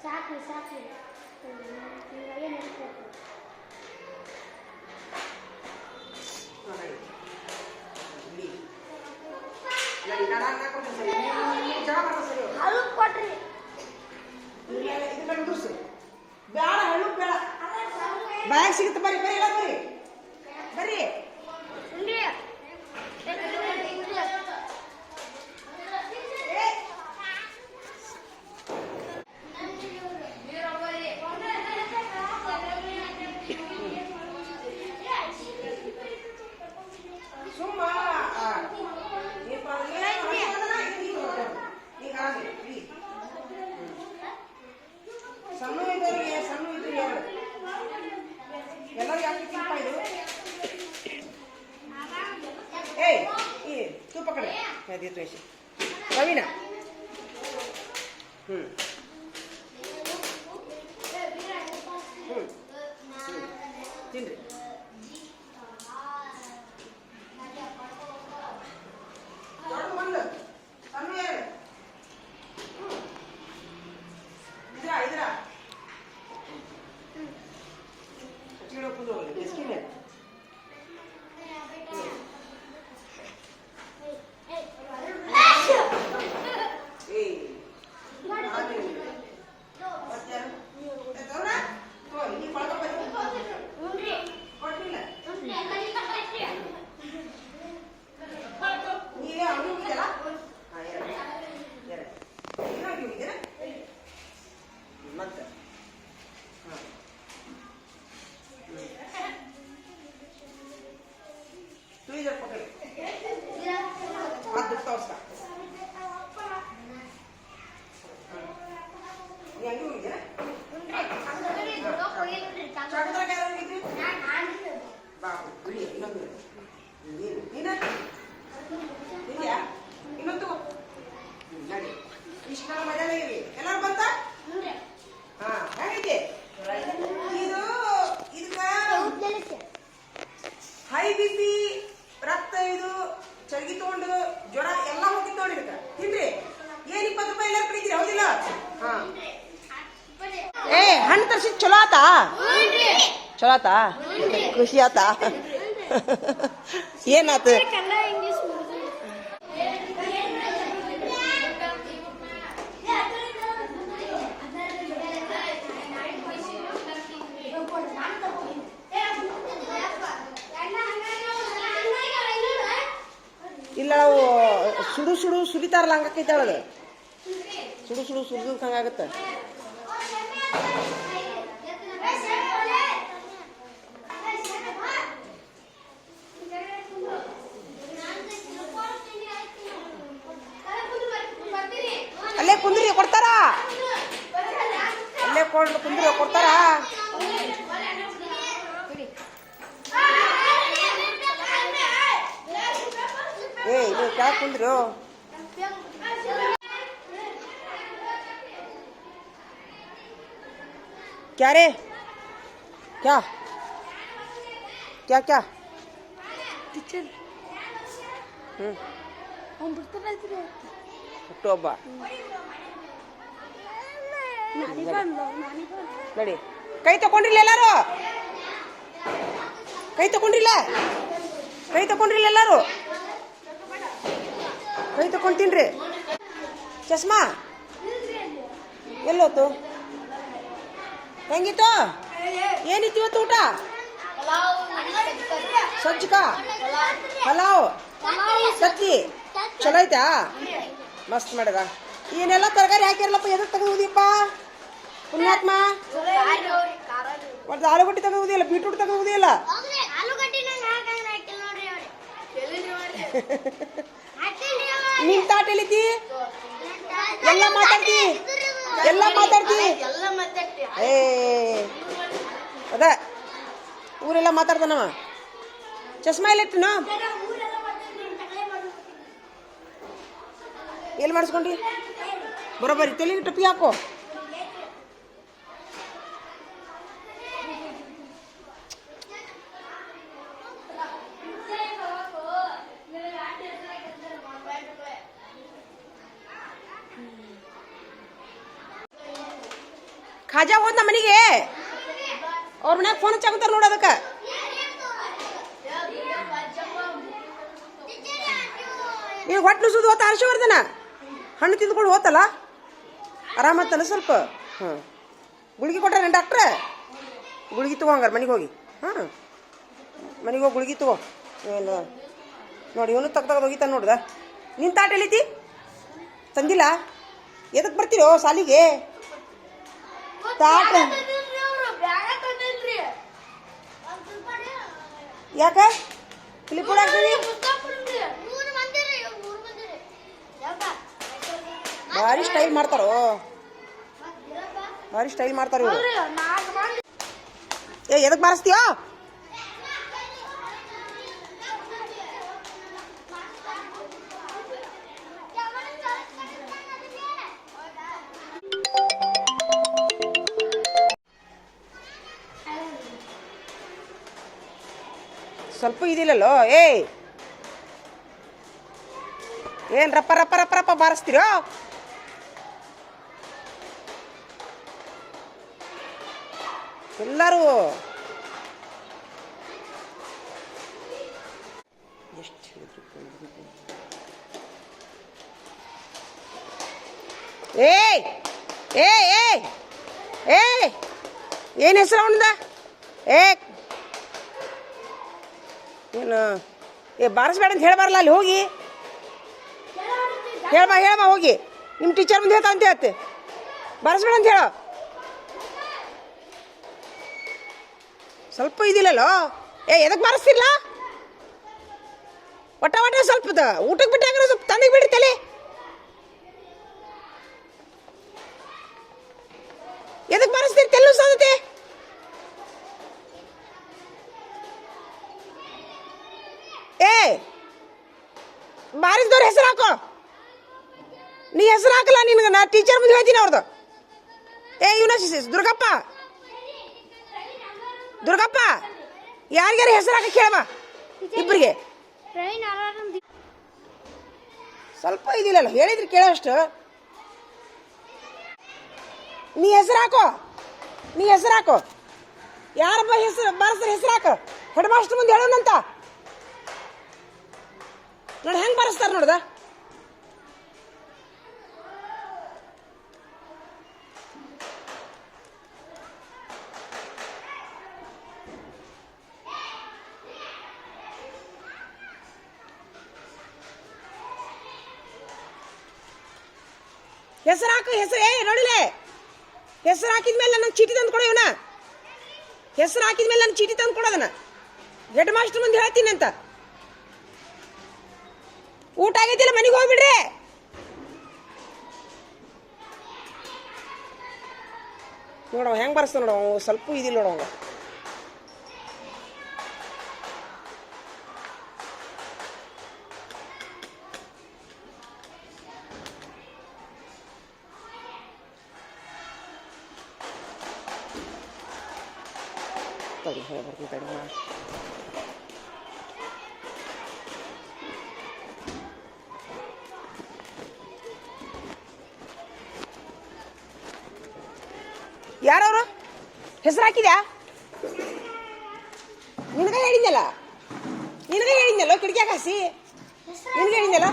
Speaker 3: ಸಾಕು ಸಾಕು ಹಲ್ಲು ಕೊಟ್ರಿ
Speaker 1: ಬೇಡ ಹಳ್ಳು ಬೇಡ ಬ್ಯಾಗ್ ಸಿಗುತ್ತೆ ಬರ್ರಿ ಬರ್ರಿ ಎಲ್ಲ ಬರ್ರಿ ಬರ್ರಿ ಸುಮ್ಮ ಸಣ್ಣ ಇದ್ದವ್ರಿಗೆ ಸಣ್ಣ ಇದ್ರಿ ಎರಡು ಎಲ್ಲರೂ ಯಾಕೆ ತಿಂಪ ಇದು ಏಯ್ ಈ ತೂಪ ಕಡೆ ಅದೇ ತೋರಿಸಿ ಕವಿನ ತಿನ್ರಿ ದೊಡ್ಡ ಒಂದು ಸಣ್ಣ ಎರಡು ಇದ್ರಾ ಕೂದೋಗಲಿ ಎಸ್ಕಿ ಮೇಲೆ ಮತ್ತೆ tweezer पकड़ हाथ दुखता उसका ये आगे हुई है चाकू क्या रंग की बाबू गुड़ी इन्होंने इन्हें इन्हें इन्हों तो नडी इश्क़ मजा नहीं है क्या बनता हाँ ಹೇಗಿದೆ ಇದು ಇದಕ್ಕೆ ಹೈ ಬಿಪಿ ರಕ್ತ ಇದು ಚರ್ಗಿ ತಗೊಂಡು ಜ್ವರ ಎಲ್ಲ ಹೋಗಿತ್ತು ನೋಡಿ ಇದಕ್ಕೆ ತಿನ್ರಿ ಏನ್ 20 ರೂಪಾಯಿ ಎಲ್ಲರೂ ಕಡಿತೀರಿ ಹೌದಿಲ್ಲ ಹಾ ಏ ಹಣ್ಣು ತರಿಸಿ ಚಲೋ ಆತಾ ಚಲೋ ಆತಾ ಖುಷಿ ಆತಾ ಏನಾತ ಇಲ್ಲ ನಾವು ಸುಡು ಸುಡು ಸುರಿತಾರಲ್ಲ ಹಂಗಾಕೈತೆ ಅದು ಸುಡು ಸುಡು ಸುರಿದು ಹಂಗಾಗತ್ತೆ ಅಲ್ಲೇ ಕುಂದ್ರಿ ಕೊಡ್ತಾರ ಅಲ್ಲೇ ಕುಂದ್ರಿ ಕೊಡ್ತಾರ ಏಯ್ ನೀವು ಕೆಳಗೆ ಕುಂದ್ರಿ क्या रे क्या क्या क्या
Speaker 4: टीचर ಅವ್ನು ಬಿಡ್ತಾನೆ ಐತ್ರಿ
Speaker 1: ಹುಟ್ಟುಹಬ್ಬ ನಡಿ ಕೈ ತಗೊಂಡ್ರಿಲ್ಲ ಎಲ್ಲಾರು ಕೈ ತಗೊಂಡ್ರಿಲ್ಲ ಎಲ್ಲಾರು ಕೈ ತಗೊಂತೀನ್ರಿ ಚಸ್ಮಾ ಎಲ್ಲೋತು ಹೆಂಗಿತ್ತು ಏನಿತ್ತು ಇವತ್ತು ಊಟ ಸಜ್ಜಕ ಪಲಾವ್ ಸತ್ತಿ ಚಲೋ ಐತಾ ಮಸ್ತ್ ಮಾಡ್ಯದ ಏನೆಲ್ಲ ತರಕಾರಿ ಹಾಕಿರಲ್ಲಪ್ಪ ಎದಕ್ಕೆ ತೆಗೆದುವುದಿಪ್ಪ ಪುಣ್ಯಾತ್ಮ ಒಂದು ಆಲೂಗಡ್ಡೆ ತೆಗೆದುವುದಿಲ್ಲ ಬೀಟ್ರೂಟ್ ತೆಗೆದುವುದಿಲ್ಲ ನಿನ್ ತಾಟ ಎಲ್ಲಿತಿ ಎಲ್ಲ ಮಾತಾಡ್ತಿ ಏ ಅದ ಊರೆಲ್ಲ ಮಾತಾಡ್ತಾನವ ಚಸ್ಮಾ ಎಲ್ಲಿಟ್ಟಿನ ಎಲ್ಲಿ ಮಾಡಿಸ್ಕೊಂಡಿ ಬರೋಬ್ಬರಿ ತೆಲಿಗೆ ಟಪ್ಪಿ ಹಾಕೋ ಖಾಜಾ ಹೋದ್ ನಮ್ಮ ಮನೆಗೆ ಅವ್ರ ಮನ್ಯಾಗ ಫೋನ್ ಹಚ್ಚಾಕಂತಾರ ನೋಡ ಅದಕ್ಕೆ ನೀನು ಹೊಟ್ಟೆ ನುಸುದು ಹೋತ ಹರ್ಷವರ್ಧನ ಹಣ್ಣು ತಿಂದ್ಕೊಂಡು ಹೋತಲ್ಲ ಆರಾಮತ್ತಲ್ಲ ಸ್ವಲ್ಪ ಹಾಂ ಗುಳಿಗೆ ಕೊಟ್ಟಾರ ಡಾಕ್ಟ್ರ ಗುಳಿಗೆ ತಗೋ ಹಂಗಾರ ಮನೆಗೆ ಹೋಗಿ ಹಾಂ ಮನೆಗೆ ಹೋಗಿ ಗುಳಿಗೆ ತಗೋ ಏನು ನೋಡಿ ಇವನು ತೆಗ್ದು ಹೋಗಿತಾನೆ ನೋಡ್ದ ನಿನ್ನ ತಾಟ ಎಲ್ಲಿತಿ ತಂದಿಲ್ಲ ಎದಕ್ಕೆ ಬರ್ತೀರೋ ಸಾಲಿಗೆ ತಾಟ ಯಾಕ ಕ್ಲಿಪ್ ಹಾಕ್ತೀವಿ ಭಾರಿ ಸ್ಟೈಲ್ ಮಾಡ್ತಾರೋ ಭಾರಿ ಸ್ಟೈಲ್ ಮಾಡ್ತಾರ ಇವರು ಏ ಎದಕ್ಕೆ ಬಾರಿಸ್ತೀಯೋ ಸ್ವಲ್ಪ ಇದಿಲ್ಲಲ್ಲೋ ಏನ್ ರಪ್ಪ ರಪ್ಪ ರಪ್ಪ ರಪ್ಪ ಬಾರಿಸ್ತೀರೋ ಎಲ್ಲರೂ ಎಷ್ಟು ಏನು ಹೆಸರು ಅವನದ ಏನು ಬಾರಿಸ್ಬೇಡ ಅಂತ ಹೇಳ್ಬಾರಲ್ಲ ಅಲ್ಲಿ ಹೋಗಿ ಹೇಳ್ಬಾ ಹೋಗಿ ನಿಮ್ಮ ಟೀಚರ್ ಮುಂದೆ ಹೇಳ್ತಾ ಅಂತ ಹೇಳ್ತೆ ಬಾರಿಸ್ಬೇಡ ಅಂತ ಹೇಳೋ ಸ್ವಲ್ಪ ಇದಿಲ್ಲಲ್ಲೋ ಎದಕ್ಕೆ ಬಾರಿಸ್ತಿರ್ಲ ಒಟ್ಟ ಸ್ವಲ್ಪ ಊಟಕ್ಕೆ ಬಿಟ್ಟಾಗ ಸ್ವಲ್ಪ ತಣ್ಣಗೆ ಬಿಡ್ರಿ ತಲೆ ಎದಕ್ಕೆ ಬಾರಿಸ್ತೀರಿ ತೆಲ್ಲು ಸಾಧ್ಯತೆ ಬಾರಿಸ್ದವ್ರ ಹೆಸರು ಹಾಕೋ ನೀ ಹೆಸರು ಹಾಕಲ್ಲ ನಿನ್ಗೆ ನಾ ಟೀಚರ್ ಮುಂದೆ ಹೇಳ್ತೀನಿ ಅವ್ರದ್ದು ಇವನ ದುರ್ಗಪ್ಪ ಯಾರಿಗಾರ ಹೆಸರು ಹಾಕಿ ಕೇಳಮ್ಮ ಇಬ್ಬರಿಗೆ ಸ್ವಲ್ಪ ಇದಿಲ್ಲಲ್ಲ ಹೇಳಿದ್ರಿ ಕೇಳೋಷ್ಟು ನೀ ಹೆಸರು ಹಾಕೋ ಯಾರಪ್ಪ ಹೆಸರು ಬಾರಿಸ್ತಾರೆ ಹೆಸರು ಹಾಕ ಹೆಡ್ ಮಾಸ್ಟರ್ ಮುಂದೆ ಹೇಳೋಣಂತ ನೋಡಿ ಹೆಂಗೆ ಬಾರಿಸ್ತಾರೆ ನೋಡ್ದ ಹೆಸರು ಹಾಕು ನೋಡಿಲೆ ಹೆಸರು ಹಾಕಿದ್ಮೇಲೆ ನನಗೆ ಚೀಟಿ ತಂದು ಕೊಡೋ ಇವನ ಹೆಸರು ಹಾಕಿದ್ಮೇಲೆ ನನಗೆ ಚೀಟಿ ತಂದು ಕೊಡೋದನ್ನ ಹೆಡ್ ಮಾಸ್ಟರ್ ಮುಂದೆ ಹೇಳ್ತೀನಿ ಅಂತ ಊಟ ಆಗೈತಿಲ್ಲ ಮನೆಗೆ ಹೋಗ್ಬಿಡ್ರಿ ನೋಡವ ಹೆಂಗೆ ಬಾರಿಸ್ತಾವ ನೋಡವ ಸ್ವಲ್ಪ ಇದಿಲ್ಲ ನೋಡವ ತಡಿ ಬರ್ತೀನಿ ತಡಿ ಮಾಡಿ. ಯಾರವರು ಹೆಸರು ಹಾಕಿದ್ಯಾ? ನಿನಗೆ ಹೇಳಿದ್ನಲ್ಲ ಕಿಟಕಿಯಾಗ ಹಾಸಿ ನಿನಗೆ ಹೇಳಿದ್ನಲ್ಲ.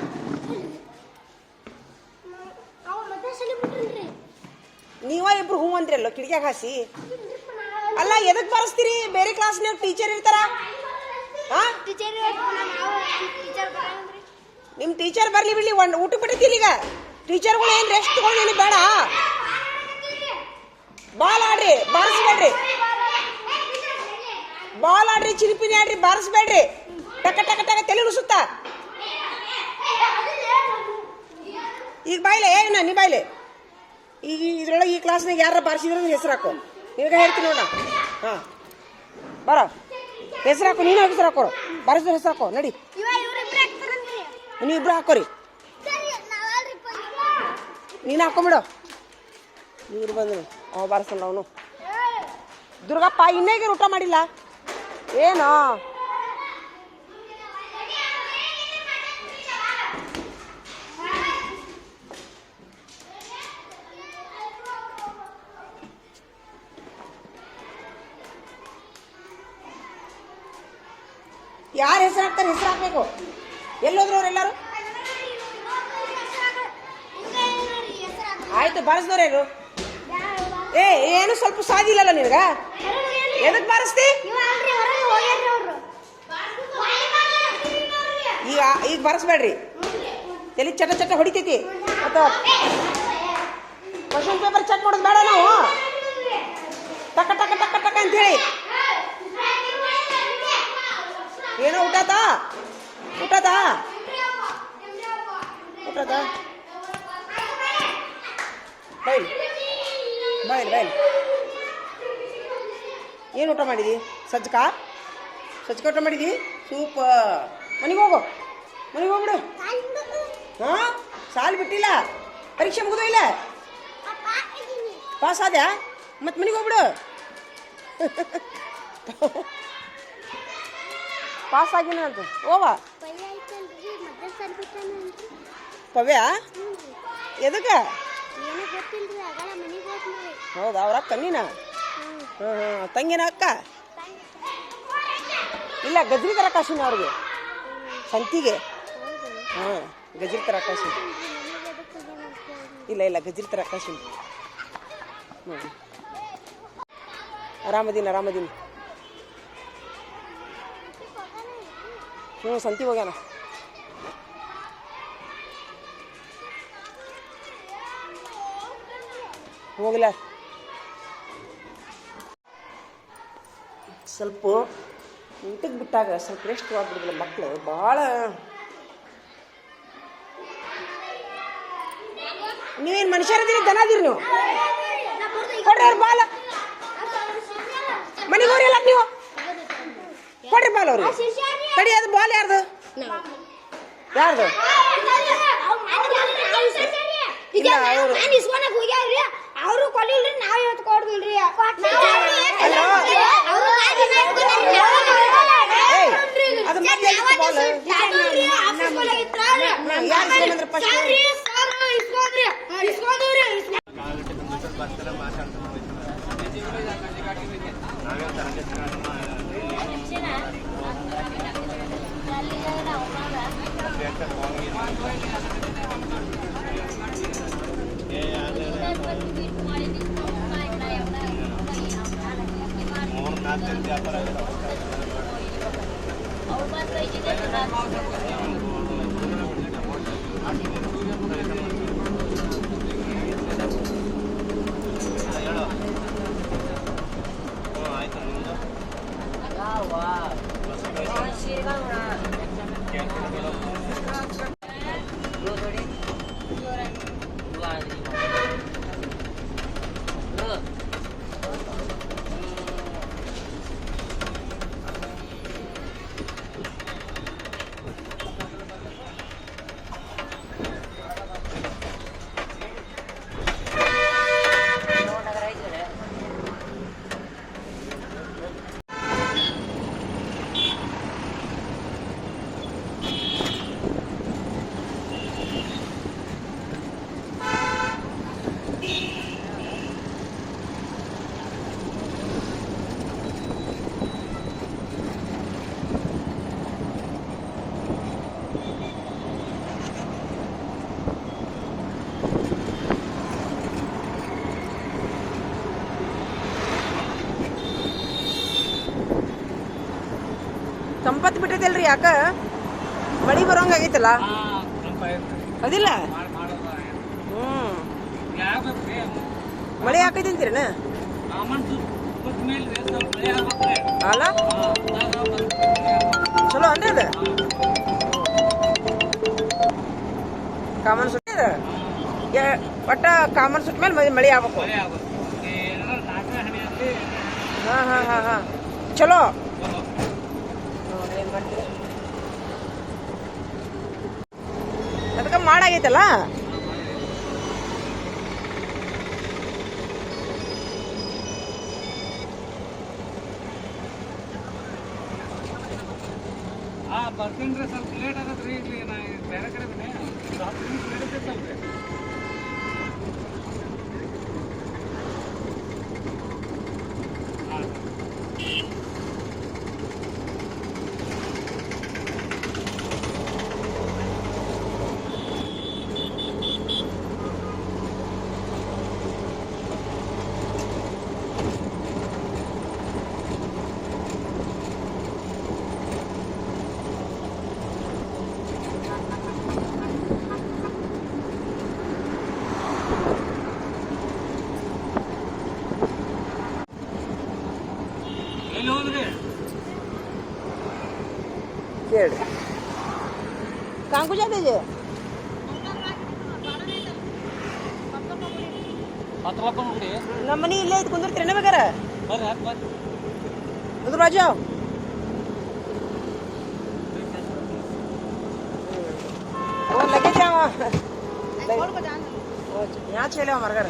Speaker 1: ನೀವ ಇಬ್ರು ಹೂ ಅಂದ್ರಲ್ಲೋ ಕಿಟಕಿಯಾಗ ಹಾಸಿ. ಅಲ್ಲ ಎದಕ್ ಬರಸ್ತೀರಿ? ಬೇರೆ ಕ್ಲಾಸ್ನಾಗ ಟೀಚರ್ ಇರ್ತಾರ. ನಿಮ್ ಟೀಚರ್ ಬರ್ಲಿ ಬಿಡ್ಲಿ, ಊಟ ಬಿಟ್ಟಿದ್ದಿಲ್ಲ. ಈಗ ಟೀಚರ್ಗಳು ಏನ್ ರೆಸ್ಟ್ ತಗೊಂಡು ಬೇಡ. ಬಾಲ್ ಆಡ್ರಿ, ಬಾರಿಸ್ಬೇಡ್ರಿ. ಬಾಲ್ ಆಡ್ರಿ, ಚಿಲಿಪಿನಿ ಆಡ್ರಿ, ಬಾರಿಸ್ಬೇಡ್ರಿ. ಟಕ ಟಕ ಟಕ ತಲೆ ಉಸುತ್ತ. ಈಗ ಬಾಯ್ಲೆ ಏನ ನೀ ಬಾಯ್ಲೆ. ಈಗ ಇದ್ರೊಳಗೆ ಈ ಕ್ಲಾಸ್ನಾಗ ಯಾರ ಬಾರಿಸಿದ್ರ ಹೆಸರು ಹಾಕು. ನಿನಗೆ ಹೇಳ್ತೀನಿ ನೋಡ. ಹಾ ಬರ ಹೆಸರು ಹಾಕು. ನೀನು ಹೆಸರು ಹಾಕೋರು. ಬಾರಿಸಿದ್ರೆ ಹೆಸರು ಹಾಕೋ. ನಡಿ ನೀವಿಬ್ರು ಹಾಕೋರಿ. ನೀನು ಹಾಕೊಂಬಿಡು. ನೀರು ಬಂದು ಅವ ಬಾರಿಸಲ್ಲ ಅವನು. ದುರ್ಗಪ್ಪ ಇನ್ನೇಗೆ ಊಟ ಮಾಡಿಲ್ಲ ಏನೋ? ಯಾರು ಹೆಸರು ಹಾಕ್ತಾರೆ? ಹೆಸರು ಹಾಕ್ಬೇಕು. ಎಲ್ಲೋದ್ರು ಅವ್ರೆಲ್ಲರೂ? ಆಯ್ತು, ಬಾರಿಸಿದವ್ರೇನು? ಏನು ಸ್ವಲ್ಪ ಸಾಧಿಲ್ಲಲ್ಲ ನಿನಗ? ಎದಕ್ ಬಾರಿಸ್ತಿ? ಈಗ ಬಾರಿಸ್ಬೇಡ್ರಿ. ಎಲ್ಲಿ ಚಟ ಚಟ ಹೊಡಿತೈತಿ. ಅಥವಾ ಕ್ವಶನ್ ಪೇಪರ್ ಚೆಕ್ ಮಾಡೋದು ಬೇಡ ನಾವು. ಟಕ ಟಕ ಟಕ ಟಕ ಅಂತ ಹೇಳಿ. ಏನೋ ಊಟದ ಬೈಲ್ ಏನು ಊಟ ಮಾಡಿದಿ? ಸಜ್ಜಕ ಊಟ ಮಾಡಿದಿ? ಸೂಪರ್. ಮನೆಗೆ ಹೋಗ್ಬಿಡು. ಹಾ ಸಾಲು ಬಿಟ್ಟಿಲ್ಲ. ಪರೀಕ್ಷೆ ಮುಗಿದು ಇಲ್ಲ? ಪಾಸ್ ಆದ್ಯಾ? ಮತ್ತೆ ಮನೆಗೆ ಹೋಗ್ಬಿಡು. ಪಾಸ್ ಆಗಿನ ಅಂತ ಓವ ಪವ್ಯ ಎದಕ್ಕ? ಹೌದಾ? ಅವ್ರ ಅಕ್ಕ ನೀನ? ತಂಗಿನ ಅಕ್ಕ? ಇಲ್ಲ, ಗಜ್ರಿ ತರ ಕಾಶಿನ ಅವ್ರಿಗೆ ಸಂತಿಗೆ. ಹಾಂ ಗಜ್ರಿ ತರ ಕಾಶಿ. ಇಲ್ಲ ಗಜ್ರಿ ತರ ಕಾಶಿನ. ನೋಡಿ ಆರಾಮದೀನಿ. ಸಂತಿ ಹೋಗ್ಯಾನ. ಹೋಗಿಲ್ಲ. ಸ್ವಲ್ಪ ಊಟಕ್ಕೆ ಬಿಟ್ಟಾಗ ಸ್ವಲ್ಪ ರೆಸ್ಟ್ ಆಗ್ಬಿಡಿದಿಲ್ಲ ಮಕ್ಕಳು. ಭಾಳ ನೀವೇನು ಮನುಷ್ಯರದಿರಿ ದನದಿರಿ ನೀವು? ಕೊಡ್ರಿ ಅವ್ರ ಬಾಲ. ಮನೆಗೆ ಹೋಗ್ರಿಲ್ಲ ನೀವು. ಕೊಡ್ರಿ ಬಾಲ್ ಅವ್ರಿಗೆ. ತಡಿ, ಅದು ಬಾಲ್ ಯಾರ್ದು? ಇಲ್ಲ
Speaker 3: ಅವರು ಕೊಡ್ಲಿಲ್ರಿ, ನಾವ್ ಇವತ್ತು ಕೊಡ್ದಿಲ್ರಿ.
Speaker 1: ತಂಪತ್ ಬಿಟ್ಟೈತಲ್ರಿ ಯಾಕ ಮಳಿ ಬರೋಂಗ ಆಗೈತಲ್ಲ ಅದಿಲ್ಲ ಮಳೆ ಹಾಕೈತಿ ಅಂತೀರನ ಅಲ್ಲ ಚಲೋ ಅನ್ರಿ ಅದ ಕಾಮನ್ ಸುಟ್ಟಿ ಒಟ್ಟ ಕಾಮನ್ ಸುಟ್ಟ ಮೇಲೆ ಮಳೆ ಆಗ್ಬೇಕು ಹಾ ಚಲೋ ಅದಕ್ಕೆ ಮಾಡಾಗೈತಲ್ಲ
Speaker 2: ಬರ್ತೀನಿ ಸ್ವಲ್ಪ ಲೇಟ್ ಆಗತ್ರಿ ಇಲ್ಲಿ ನಾ ಬೇರೆ ಕಡೆ ಬನ್ನಿ 10 ನಿಮಿಷ ನಡೀತೈತಲ್ರಿ ಎಲ್ಲಿ ಹೋದ್ರಿ
Speaker 1: ಕೇಳಿ ಕಾಂಕು ಜಾತೆ ನಮ್ಮ ಮನಿ ಇಲ್ಲೇ ಐತಿ ಕುಂದಿರ್ತೀರಿ ಬೇಕಾರೆ
Speaker 2: ಬರ್ರಿ ಹತ್ತು ಬರ್ರಿ
Speaker 1: उधर आ जाओ वो लगे जाओ यहाँ चले हमारे घर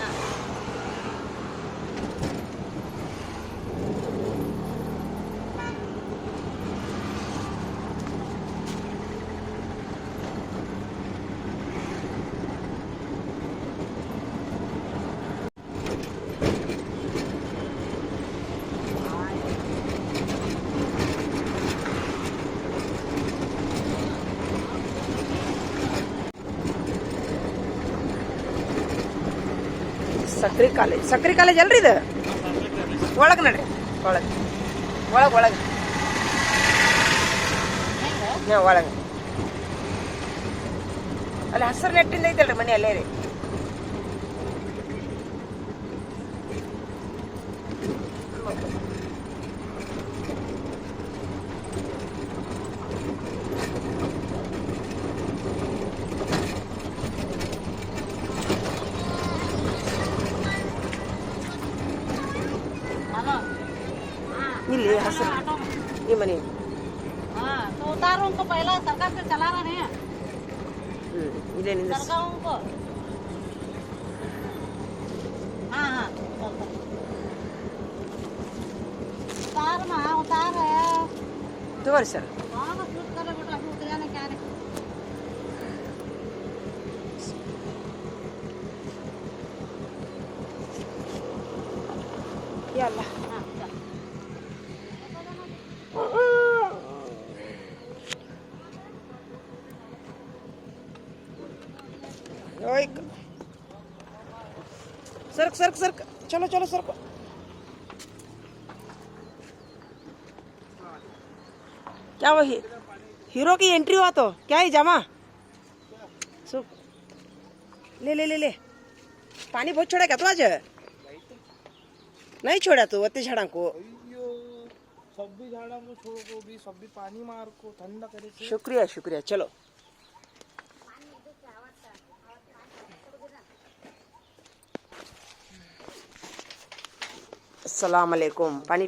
Speaker 1: ಸಕ್ರಿ ಕಾಲೇಜ್ ಅಲ್ರಿ ಇದು ಒಳಗೆ ನಡ್ರಿ ಒಳಗೆ ಒಳಗೆ ಒಳಗೆ ಒಳಗೆ ಅಲ್ಲಿ ಹಸಿರು ನೆಟ್ಟಿಂದ ಐತಲ್ರಿ ಮನೆ ಅಲ್ಲೇ ರೀ ಇಲ್ಲಿ हसर ये मनी
Speaker 5: हाँ तो उतारो उनको पहला सरकार से चला रहे हैं
Speaker 1: इले निंद
Speaker 5: सरकार उनको हाँ हाँ उतार में हाँ उतार है
Speaker 1: तोर सर
Speaker 5: हाँ बस शूट करे बेटा अभी उतर जाने क्या रे
Speaker 1: या अल्लाह
Speaker 5: हाँ चल
Speaker 1: ओए सरक सरक सरक चलो चलो सरक क्या वही हीरो की एंट्री हुआ तो क्या है जामा सुप ले ले ले ले पानी बहुत छोड़ा क्या तू आज नहीं छोड़ा तू अति झाड़ा को
Speaker 2: सब भी झाड़ा को छोड़ को भी सब भी पानी मार को ठंडा करे
Speaker 1: शुक्रिया शुक्रिया चलो अस्सलाम वालेकुम पानी